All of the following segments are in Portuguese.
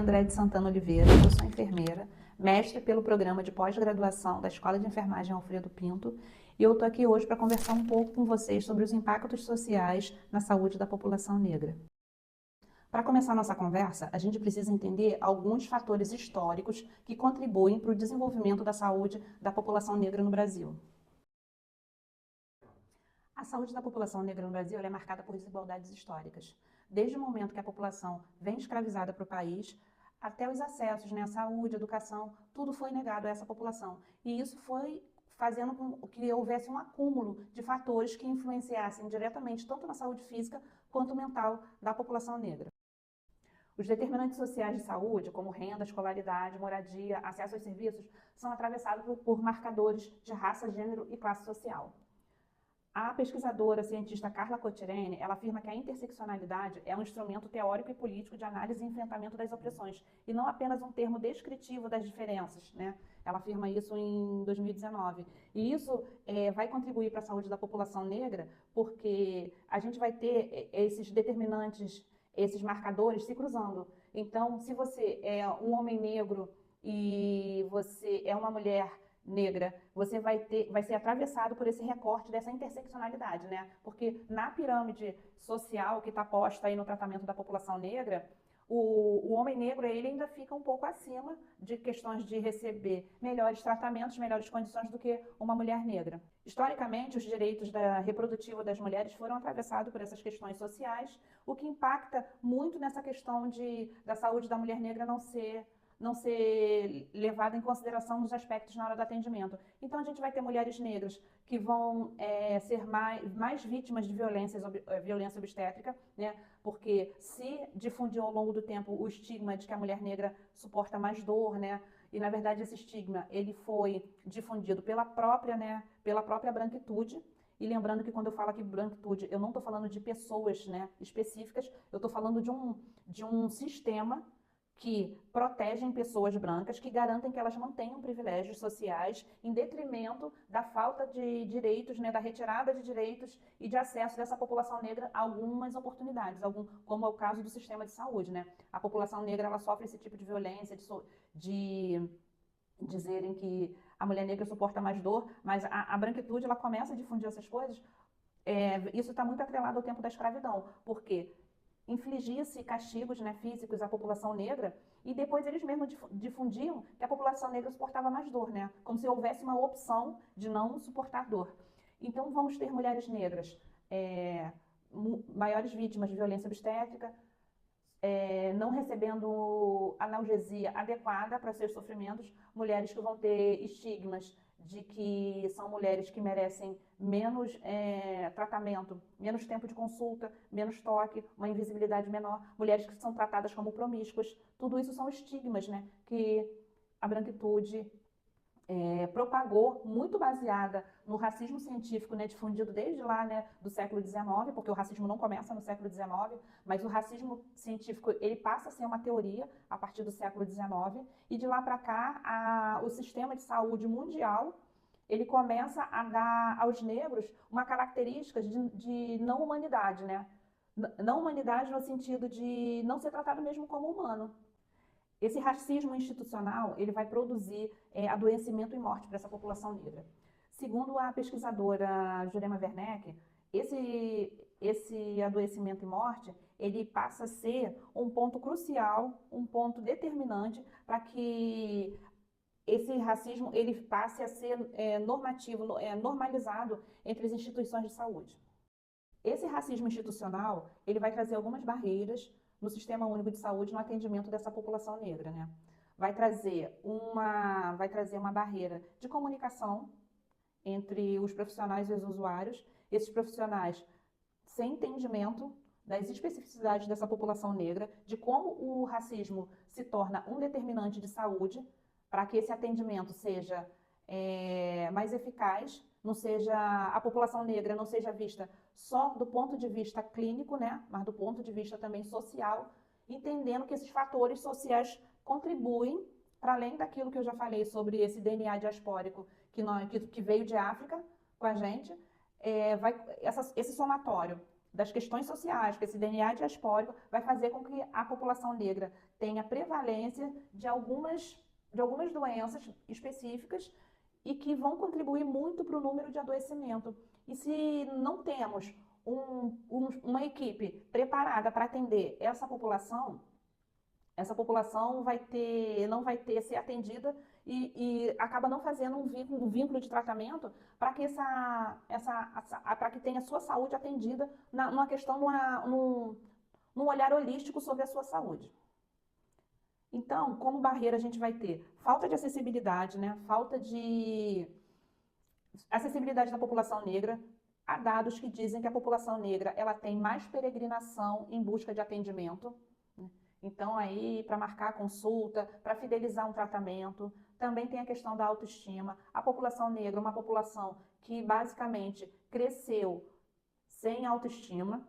André de Santana Oliveira, eu sou enfermeira, mestre pelo programa de pós-graduação da Escola de Enfermagem Alfredo Pinto, e eu estou aqui hoje para conversar um pouco com vocês sobre os impactos sociais na saúde da população negra. Para começar nossa conversa, a gente precisa entender alguns fatores históricos que contribuem para o desenvolvimento da saúde da população negra no Brasil. A saúde da população negra no Brasil é marcada por desigualdades históricas. Desde o momento que a população vem escravizada para o país, até os acessos, né, à saúde, educação, tudo foi negado a essa população. E isso foi fazendo com que houvesse um acúmulo de fatores que influenciassem diretamente tanto na saúde física quanto mental da população negra. Os determinantes sociais de saúde, como renda, escolaridade, moradia, acesso aos serviços, são atravessados por marcadores de raça, gênero e classe social. A pesquisadora cientista Carla Cottirene, ela afirma que a interseccionalidade é um instrumento teórico e político de análise e enfrentamento das opressões, e não apenas um termo descritivo das diferenças, né? Ela afirma isso em 2019. E isso vai contribuir para a saúde da população negra, porque a gente vai ter esses determinantes, esses marcadores se cruzando. Então, se você é um homem negro e você é uma mulher negra, você vai ser atravessado por esse recorte dessa interseccionalidade, né? Porque na pirâmide social que está posta aí no tratamento da população negra, o homem negro ele ainda fica um pouco acima de questões de receber melhores tratamentos, melhores condições do que uma mulher negra. Historicamente, os direitos reprodutivos das mulheres foram atravessados por essas questões sociais, o que impacta muito nessa questão da saúde da mulher negra não ser levada em consideração nos aspectos na hora do atendimento. Então, a gente vai ter mulheres negras que vão ser mais vítimas de violência obstétrica, né? Porque se difundiu ao longo do tempo o estigma de que a mulher negra suporta mais dor, né? E, na verdade, esse estigma ele foi difundido pela própria branquitude. E lembrando que quando eu falo aqui branquitude, eu não estou falando de pessoas, né, específicas, eu estou falando de um sistema que protegem pessoas brancas, que garantem que elas mantenham privilégios sociais em detrimento da falta de direitos, né, da retirada de direitos e de acesso dessa população negra a algumas oportunidades, como é o caso do sistema de saúde, né? A população negra ela sofre esse tipo de violência, de dizerem que a mulher negra suporta mais dor, mas a branquitude ela começa a difundir essas coisas. Isso está muito atrelado ao tempo da escravidão, porque infligia-se castigos, né, físicos à população negra e depois eles mesmos difundiam que a população negra suportava mais dor, né, como se houvesse uma opção de não suportar dor. Então vamos ter mulheres negras maiores vítimas de violência obstétrica, não recebendo analgesia adequada para seus sofrimentos, mulheres que vão ter estigmas de que são mulheres que merecem menos tratamento, menos tempo de consulta, menos toque, uma invisibilidade menor, mulheres que são tratadas como promíscuas. Tudo isso são estigmas, né, que a branquitude propagou, muito baseada no racismo científico, né, difundido desde lá, né, do século XIX, porque o racismo não começa no século XIX, mas o racismo científico ele passa a ser uma teoria a partir do século XIX, e de lá para cá o sistema de saúde mundial ele começa a dar aos negros uma característica de não humanidade, né? Não humanidade no sentido de não ser tratado mesmo como humano. Esse racismo institucional ele vai produzir adoecimento e morte para essa população negra. Segundo a pesquisadora Jurema Werneck, esse adoecimento e morte ele passa a ser um ponto crucial, um ponto determinante para que esse racismo ele passe a ser normativo, normalizado entre as instituições de saúde. Esse racismo institucional ele vai trazer algumas barreiras no Sistema Único de Saúde no atendimento dessa população negra, né? Vai trazer uma barreira de comunicação entre os profissionais e os usuários, esses profissionais sem entendimento das especificidades dessa população negra, de como o racismo se torna um determinante de saúde, para que esse atendimento seja mais eficaz, a população negra não seja vista só do ponto de vista clínico, né, mas do ponto de vista também social, entendendo que esses fatores sociais contribuem, para além daquilo que eu já falei sobre esse DNA diaspórico que veio de África com a gente, esse somatório das questões sociais, que esse DNA diaspórico vai fazer com que a população negra tenha prevalência de algumas doenças específicas e que vão contribuir muito para o número de adoecimento. E se não temos uma equipe preparada para atender essa população não vai ter ser atendida e acaba não fazendo um vínculo de tratamento para que para que tenha a sua saúde atendida numa questão, num olhar holístico sobre a sua saúde. Então, como barreira, a gente vai ter falta de acessibilidade, né? Falta de acessibilidade da população negra. Há dados que dizem que a população negra ela tem mais peregrinação em busca de atendimento. Então, aí, para marcar a consulta, para fidelizar um tratamento, também tem a questão da autoestima. A população negra é uma população que basicamente cresceu sem autoestima.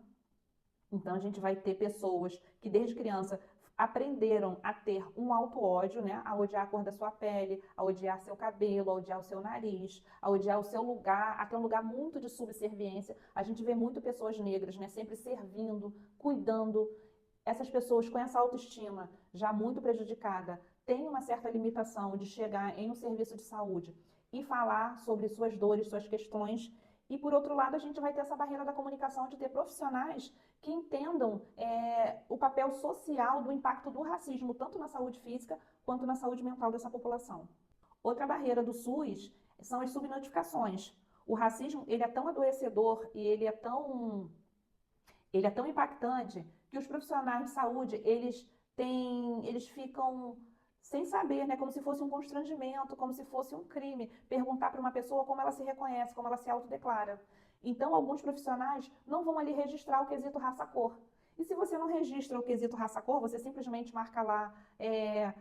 Então, a gente vai ter pessoas que desde criança aprenderam a ter um auto-ódio, né? A odiar a cor da sua pele, a odiar seu cabelo, a odiar o seu nariz, a odiar o seu lugar, a ter um lugar muito de subserviência. A gente vê muito pessoas negras, né? Sempre servindo, cuidando. Essas pessoas com essa autoestima já muito prejudicada têm uma certa limitação de chegar em um serviço de saúde e falar sobre suas dores, suas questões. E, por outro lado, a gente vai ter essa barreira da comunicação de ter profissionais que entendam o papel social do impacto do racismo, tanto na saúde física quanto na saúde mental dessa população. Outra barreira do SUS são as subnotificações. O racismo ele é tão adoecedor e ele é tão impactante que os profissionais de saúde, eles ficam sem saber, né, como se fosse um constrangimento, como se fosse um crime, perguntar para uma pessoa como ela se reconhece, como ela se autodeclara. Então, alguns profissionais não vão ali registrar o quesito raça-cor. E se você não registra o quesito raça-cor, você simplesmente marca lá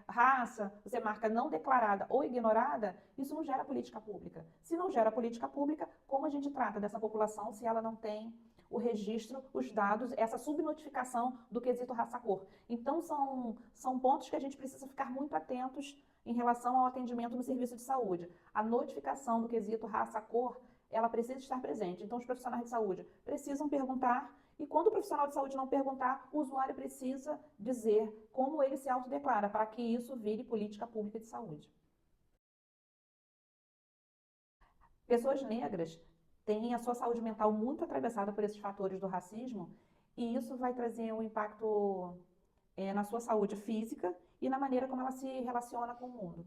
raça, você marca não declarada ou ignorada, isso não gera política pública. Se não gera política pública, como a gente trata dessa população se ela não tem o registro, os dados, essa subnotificação do quesito raça-cor? Então, são pontos que a gente precisa ficar muito atentos em relação ao atendimento no serviço de saúde. A notificação do quesito raça-cor, ela precisa estar presente. Então, os profissionais de saúde precisam perguntar e quando o profissional de saúde não perguntar, o usuário precisa dizer como ele se autodeclara para que isso vire política pública de saúde. Pessoas negras têm a sua saúde mental muito atravessada por esses fatores do racismo e isso vai trazer um impacto na sua saúde física e na maneira como ela se relaciona com o mundo.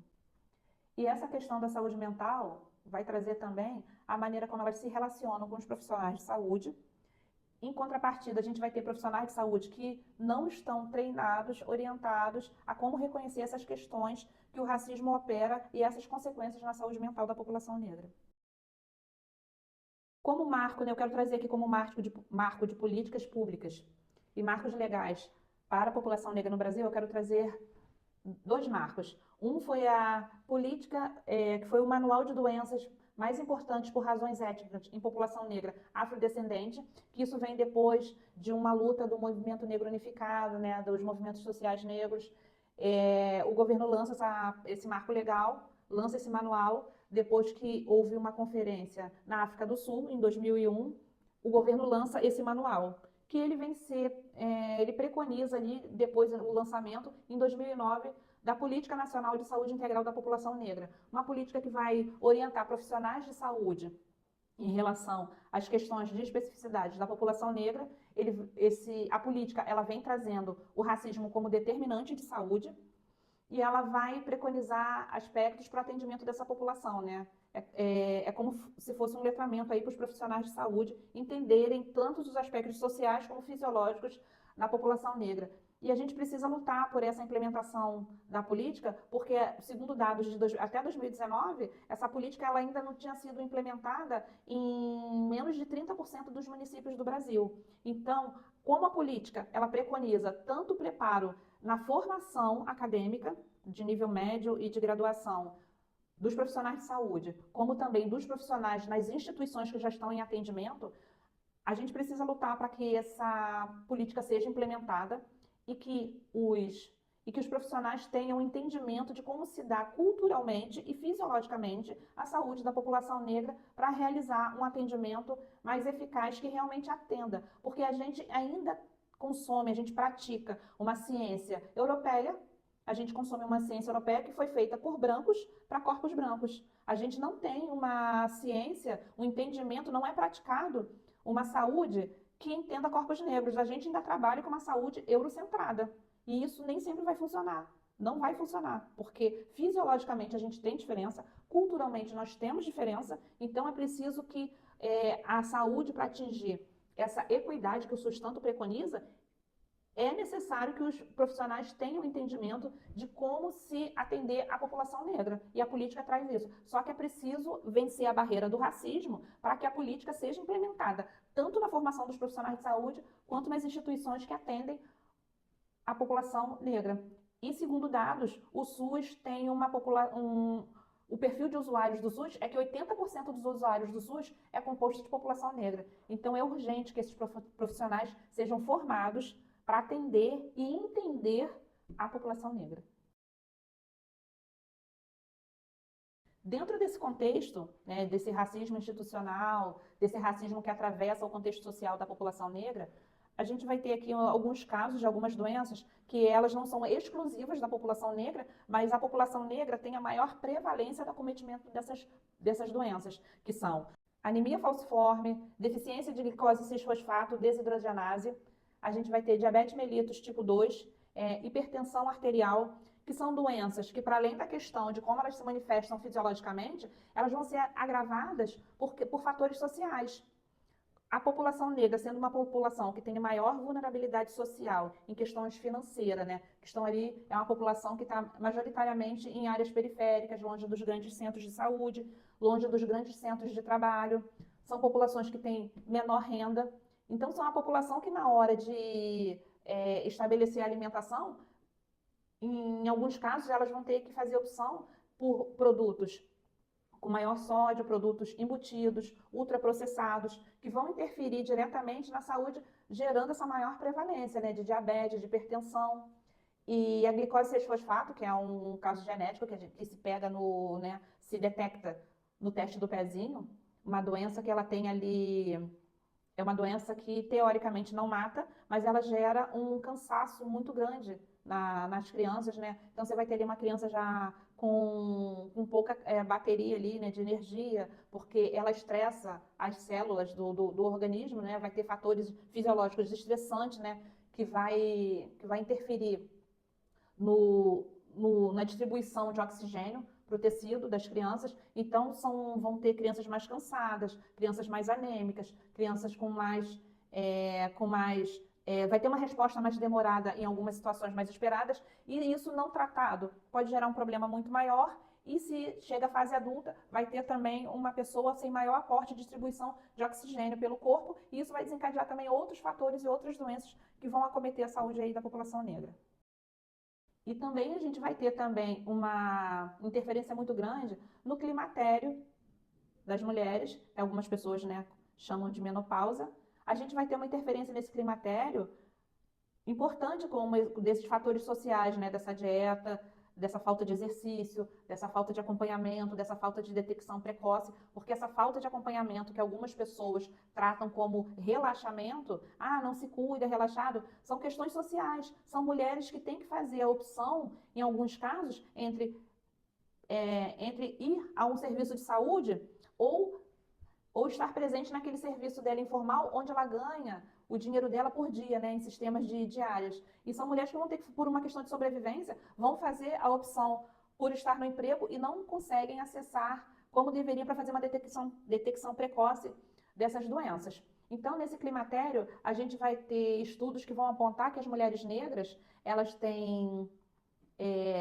E essa questão da saúde mental vai trazer também a maneira como elas se relacionam com os profissionais de saúde. Em contrapartida, a gente vai ter profissionais de saúde que não estão treinados, orientados a como reconhecer essas questões que o racismo opera e essas consequências na saúde mental da população negra. Como marco, né, eu quero trazer aqui como marco de políticas públicas e marcos legais para a população negra no Brasil, eu quero trazer 2 marcos. Um foi a política, que foi o Manual de Doenças mais importantes por razões étnicas em população negra afrodescendente, que isso vem depois de uma luta do movimento negro unificado, né, dos movimentos sociais negros. O governo lança esse marco legal, lança esse manual, depois que houve uma conferência na África do Sul, em 2001, o governo lança esse manual, que ele ele preconiza ali, depois do lançamento, em 2009, da Política Nacional de Saúde Integral da População Negra. Uma política que vai orientar profissionais de saúde em relação às questões de especificidade da população negra. A política ela vem trazendo o racismo como determinante de saúde e ela vai preconizar aspectos para o atendimento dessa população, né? É como se fosse um letramento aí para os profissionais de saúde entenderem tanto os aspectos sociais como fisiológicos da população negra. E a gente precisa lutar por essa implementação da política, porque, segundo dados até 2019, essa política ela ainda não tinha sido implementada em menos de 30% dos municípios do Brasil. Então, como a política ela preconiza tanto o preparo na formação acadêmica, de nível médio e de graduação, dos profissionais de saúde, como também dos profissionais nas instituições que já estão em atendimento, a gente precisa lutar para que essa política seja implementada e que os e que os profissionais tenham entendimento de como se dá culturalmente e fisiologicamente a saúde da população negra para realizar um atendimento mais eficaz que realmente atenda, porque a gente ainda consome, a gente pratica uma ciência europeia, a gente consome uma ciência europeia que foi feita por brancos para corpos brancos. A gente não tem uma ciência, um entendimento, não é praticado uma saúde que entenda corpos negros. A gente ainda trabalha com uma saúde eurocentrada. E isso nem sempre vai funcionar. Não vai funcionar, porque fisiologicamente a gente tem diferença, culturalmente nós temos diferença, então é preciso que a saúde, para atingir essa equidade que o SUS tanto preconiza, é necessário que os profissionais tenham entendimento de como se atender a população negra. E a política traz isso. Só que é preciso vencer a barreira do racismo para que a política seja implementada, tanto na formação dos profissionais de saúde, quanto nas instituições que atendem a população negra. E segundo dados, o SUS tem o perfil de usuários do SUS é que 80% dos usuários do SUS é composto de população negra. Então é urgente que esses profissionais sejam formados para atender e entender a população negra. Dentro desse contexto, né, desse racismo institucional, desse racismo que atravessa o contexto social da população negra, a gente vai ter aqui alguns casos de algumas doenças que elas não são exclusivas da população negra, mas a população negra tem a maior prevalência do acometimento dessas doenças, que são anemia falciforme, deficiência de glicose 6-fosfato, desidrogenase. A gente vai ter diabetes mellitus tipo 2, hipertensão arterial, que são doenças que, para além da questão de como elas se manifestam fisiologicamente, elas vão ser agravadas por fatores sociais. A população negra, sendo uma população que tem maior vulnerabilidade social em questões financeiras, né? Questão ali é uma população que está majoritariamente em áreas periféricas, longe dos grandes centros de saúde, longe dos grandes centros de trabalho. São populações que têm menor renda. Então, são uma população que, na hora de estabelecer a alimentação, em alguns casos, elas vão ter que fazer opção por produtos com maior sódio, produtos embutidos, ultraprocessados, que vão interferir diretamente na saúde, gerando essa maior prevalência, né, de diabetes, de hipertensão. E a glicose 6-fosfato, que é um caso genético que se pega né, se detecta no teste do pezinho, uma doença que ela tem ali, é uma doença que teoricamente não mata, mas ela gera um cansaço muito grande nas crianças, né? Então você vai ter ali uma criança já com pouca bateria ali, né, de energia, porque ela estressa as células do organismo, né? Vai ter fatores fisiológicos estressantes, né, que vai interferir na distribuição de oxigênio para o tecido das crianças. Então vão ter crianças mais cansadas, crianças mais anêmicas, crianças vai ter uma resposta mais demorada em algumas situações mais esperadas, e isso não tratado pode gerar um problema muito maior, e se chega à fase adulta, vai ter também uma pessoa sem maior aporte de distribuição de oxigênio pelo corpo, e isso vai desencadear também outros fatores e outras doenças que vão acometer a saúde aí da população negra. E também a gente vai ter também uma interferência muito grande no climatério das mulheres, algumas pessoas, né, chamam de menopausa. A gente vai ter uma interferência nesse climatério importante como desses fatores sociais, né, dessa dieta, dessa falta de exercício, dessa falta de acompanhamento, dessa falta de detecção precoce, porque essa falta de acompanhamento que algumas pessoas tratam como relaxamento, não se cuida, relaxado, são questões sociais, são mulheres que têm que fazer a opção, em alguns casos, entre ir a um serviço de saúde ou estar presente naquele serviço dela informal, onde ela ganha o dinheiro dela por dia, né, em sistemas de diárias. E são mulheres que vão ter que, por uma questão de sobrevivência, vão fazer a opção por estar no emprego e não conseguem acessar como deveria para fazer uma detecção precoce dessas doenças. Então, nesse climatério, a gente vai ter estudos que vão apontar que as mulheres negras, elas têm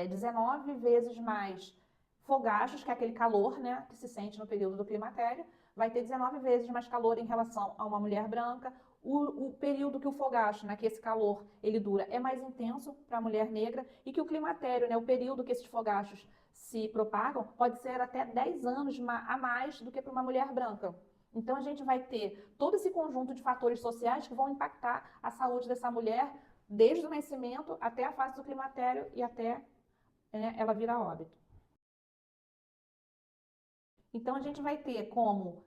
19 vezes mais fogachos, que é aquele calor, né, que se sente no período do climatério, vai ter 19 vezes mais calor em relação a uma mulher branca. O período que o fogacho, né, que esse calor ele dura, é mais intenso para a mulher negra, e que o climatério, né, o período que esses fogachos se propagam, pode ser até 10 anos a mais do que para uma mulher branca. Então a gente vai ter todo esse conjunto de fatores sociais que vão impactar a saúde dessa mulher desde o nascimento até a fase do climatério e até ela vir a óbito. Então, a gente vai ter como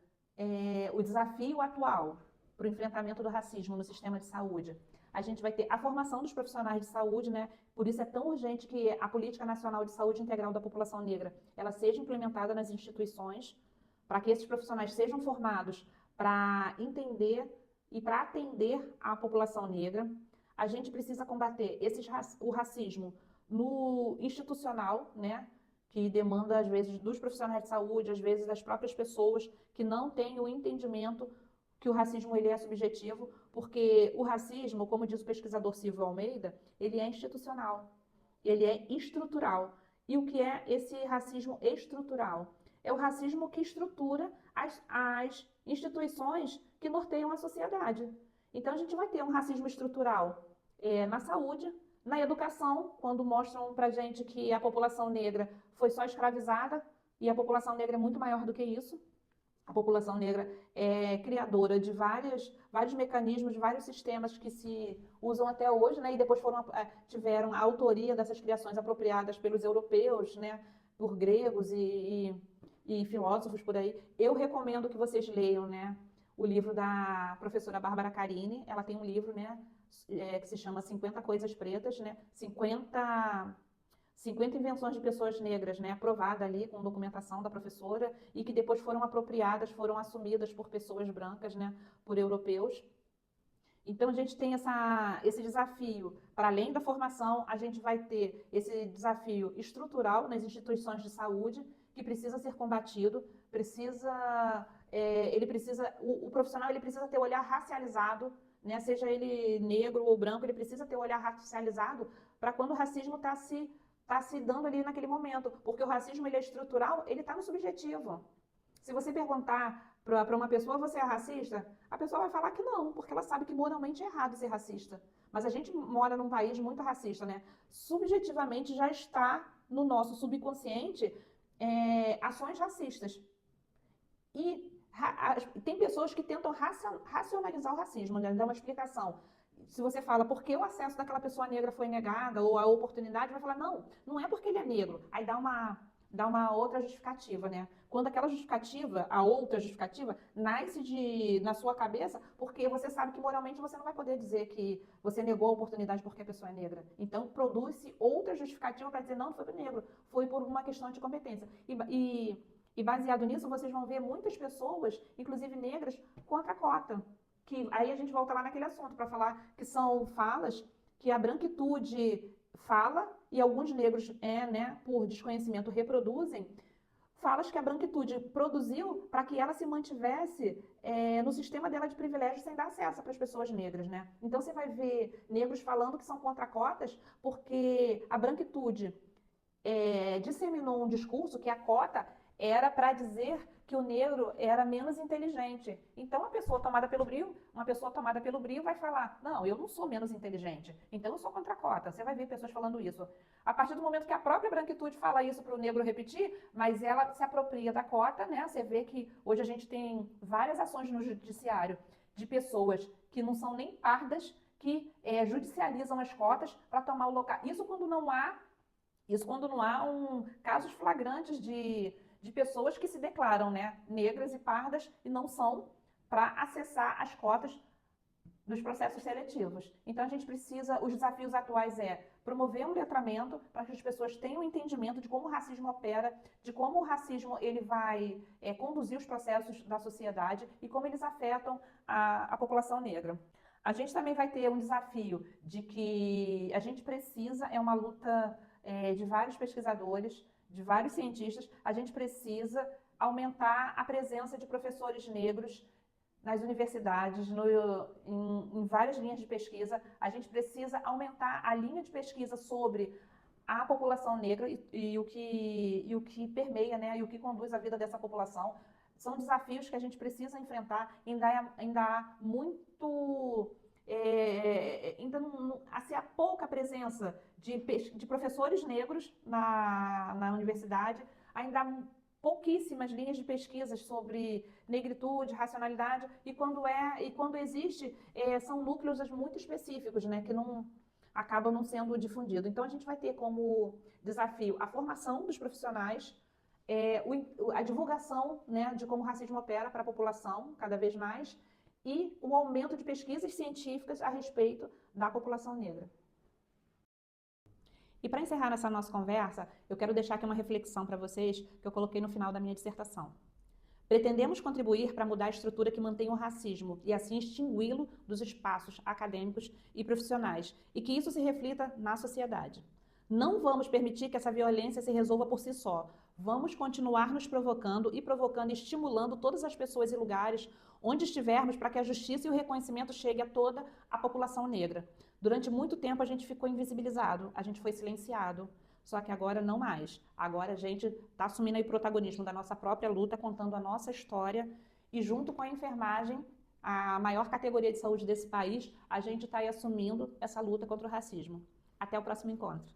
o desafio atual para o enfrentamento do racismo no sistema de saúde. A gente vai ter a formação dos profissionais de saúde, né? Por isso é tão urgente que a Política Nacional de Saúde Integral da População Negra ela seja implementada nas instituições, para que esses profissionais sejam formados para entender e para atender a população negra. A gente precisa combater o racismo no institucional, né? Que demanda, às vezes, dos profissionais de saúde, às vezes, das próprias pessoas que não têm o entendimento que o racismo ele é subjetivo, porque o racismo, como diz o pesquisador Silvio Almeida, ele é institucional, ele é estrutural. E o que é esse racismo estrutural? É o racismo que estrutura as instituições que norteiam a sociedade. Então, a gente vai ter um racismo estrutural na saúde, na educação, quando mostram pra gente que a população negra foi só escravizada, e a população negra é muito maior do que isso. A população negra é criadora de vários mecanismos, de vários sistemas que se usam até hoje, né? E depois tiveram a autoria dessas criações apropriadas pelos europeus, né? Por gregos e filósofos por aí. Eu recomendo que vocês leiam, né? O livro da professora Bárbara Carini. Ela tem um livro, né? Que se chama 50 Coisas Pretas, né? 50 invenções de pessoas negras, né, aprovada ali com documentação da professora e que depois foram apropriadas, foram assumidas por pessoas brancas, né, por europeus. Então, a gente tem esse desafio, para além da formação, a gente vai ter esse desafio estrutural nas instituições de saúde, que precisa ser combatido, o profissional ele precisa ter o olhar racializado, né, seja ele negro ou branco, ele precisa ter o olhar racializado para quando o racismo está se dando ali naquele momento, porque o racismo ele é estrutural, ele está no subjetivo. Se você perguntar para uma pessoa, você é racista? A pessoa vai falar que não, porque ela sabe que moralmente é errado ser racista. Mas a gente mora num país muito racista, né? Subjetivamente já está no nosso subconsciente ações racistas. E tem pessoas que tentam racionalizar o racismo, né? Dar uma explicação. Se você fala por que o acesso daquela pessoa negra foi negada ou a oportunidade, vai falar, não é porque ele é negro. Aí dá uma outra justificativa, né? Quando aquela justificativa, a outra justificativa, nasce na sua cabeça, porque você sabe que moralmente você não vai poder dizer que você negou a oportunidade porque a pessoa é negra. Então, produz-se outra justificativa para dizer, não foi por negro, foi por uma questão de competência. E baseado nisso, vocês vão ver muitas pessoas, inclusive negras, contra a cota. Que aí a gente volta lá naquele assunto para falar que são falas que a branquitude fala e alguns negros, né, por desconhecimento, reproduzem falas que a branquitude produziu para que ela se mantivesse no sistema dela de privilégios sem dar acesso para as pessoas negras, né? Então você vai ver negros falando que são contra cotas porque a branquitude disseminou um discurso que a cota era para dizer que o negro era menos inteligente. Então, uma pessoa tomada pelo brio vai falar, não, eu não sou menos inteligente, então eu sou contra a cota. Você vai ver pessoas falando isso. A partir do momento que a própria branquitude fala isso para o negro repetir, mas ela se apropria da cota, né? Você vê que hoje a gente tem várias ações no judiciário de pessoas que não são nem pardas, que judicializam as cotas para tomar o local. Isso quando não há casos flagrantes de pessoas que se declaram, né, negras e pardas e não são, para acessar as cotas dos processos seletivos. Então, a gente precisa, os desafios atuais promover um letramento para que as pessoas tenham entendimento de como o racismo opera, de como o racismo ele vai conduzir os processos da sociedade e como eles afetam a população negra. A gente também vai ter um desafio de que a gente precisa, é uma luta de vários pesquisadores, de vários cientistas, a gente precisa aumentar a presença de professores negros nas universidades, em várias linhas de pesquisa. A gente precisa aumentar a linha de pesquisa sobre a população negra e o que permeia, né, e o que conduz a vida dessa população. São desafios que a gente precisa enfrentar, ainda há muito... há pouca presença de professores negros na universidade, ainda há pouquíssimas linhas de pesquisas sobre negritude, racionalidade, e quando existe, são núcleos muito específicos, né, que acaba não sendo difundido. Então, a gente vai ter como desafio a formação dos profissionais, a divulgação, né, de como o racismo opera para a população, cada vez mais, e o aumento de pesquisas científicas a respeito da população negra. E para encerrar essa nossa conversa, eu quero deixar aqui uma reflexão para vocês que eu coloquei no final da minha dissertação. Pretendemos contribuir para mudar a estrutura que mantém o racismo e assim extingui-lo dos espaços acadêmicos e profissionais, e que isso se reflita na sociedade. Não vamos permitir que essa violência se resolva por si só. Vamos continuar nos provocando e estimulando todas as pessoas e lugares onde estivermos para que a justiça e o reconhecimento chegue a toda a população negra. Durante muito tempo a gente ficou invisibilizado, a gente foi silenciado. Só que agora não mais. Agora a gente está assumindo aí o protagonismo da nossa própria luta, contando a nossa história e junto com a enfermagem, a maior categoria de saúde desse país, a gente está aí assumindo essa luta contra o racismo. Até o próximo encontro.